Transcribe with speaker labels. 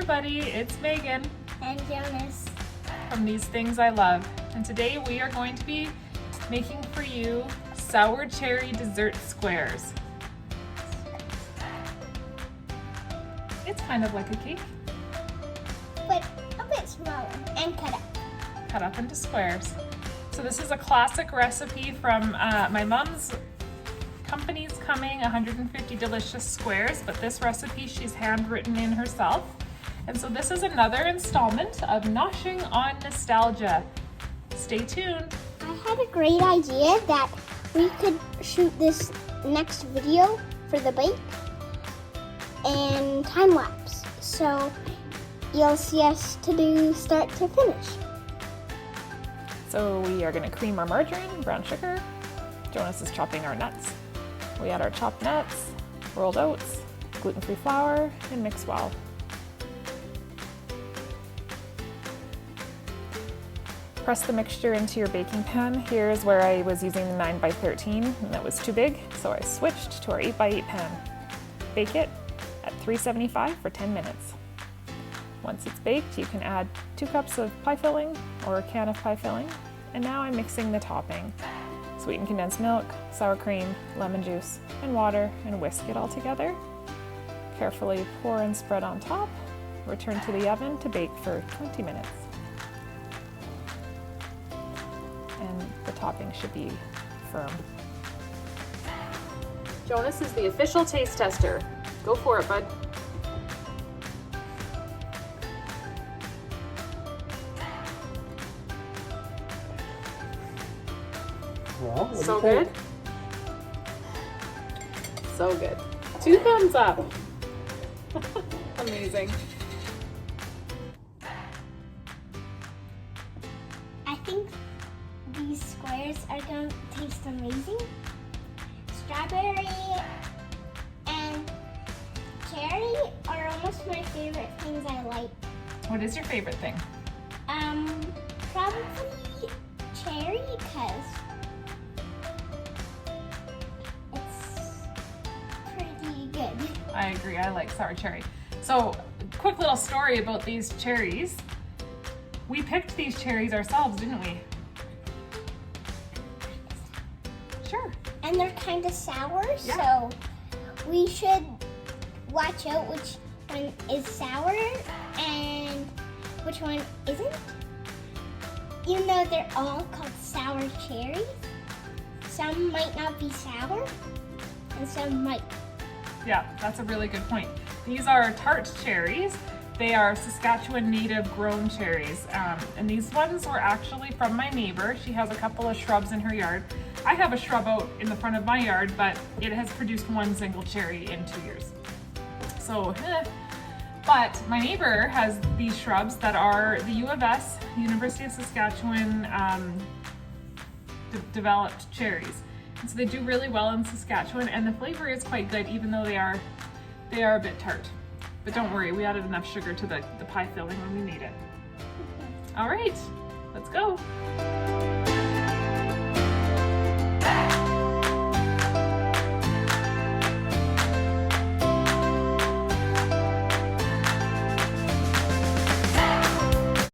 Speaker 1: everybody, it's Megan
Speaker 2: and Jonas
Speaker 1: from These Things I Love, and today we are going to be making for you sour cherry dessert squares. It's kind of like a cake,
Speaker 2: but a bit smaller and cut up
Speaker 1: into squares. So this is a classic recipe from my mom's company's coming, 150 delicious squares, but this recipe she's handwritten in herself. And so this is another installment of Noshing on Nostalgia. Stay tuned.
Speaker 2: I had a great idea that we could shoot this next video for the bake and time lapse. So you'll see us to do start to finish.
Speaker 1: So we are going to cream our margarine, brown sugar. Jonas is chopping our nuts. We add our chopped nuts, rolled oats, gluten-free flour, and mix well. Press the mixture into your baking pan. Here's where I was using the 9x13 and that was too big, so I switched to our 8x8 pan. Bake it at 375 for 10 minutes. Once it's baked, you can add 2 cups of pie filling or a can of pie filling. And now I'm mixing the topping. Sweetened condensed milk, sour cream, lemon juice, and water, and whisk it all together. Carefully pour and spread on top. Return to the oven to bake for 20 minutes. And the topping should be firm. Jonas is the official taste tester. Go for it, bud.
Speaker 3: Well,
Speaker 1: So good. So good. 2 thumbs up. Amazing.
Speaker 2: I think these squares are going to taste amazing. Strawberry and cherry are almost my favorite things I like.
Speaker 1: What is your favorite thing?
Speaker 2: Probably cherry because it's pretty good.
Speaker 1: I agree, I like sour cherry. So, quick little story about these cherries. We picked these cherries ourselves, didn't we? Sure.
Speaker 2: And they're kind of sour,
Speaker 1: Yeah.
Speaker 2: so we should watch out which one is sour and which one isn't. Even though they're all called sour cherries, some might not be sour and some might.
Speaker 1: Yeah, that's a really good point. These are tart cherries. They are Saskatchewan native grown cherries. And these ones were actually from my neighbor. She has a couple of shrubs in her yard. I have a shrub out in the front of my yard, but it has produced 1 single cherry in 2 years. So, But my neighbor has these shrubs that are the U of S, University of Saskatchewan developed cherries. And so they do really well in Saskatchewan, and the flavor is quite good, even though they are a bit tart. But don't worry, we added enough sugar to the pie filling when we need it. All right, let's go.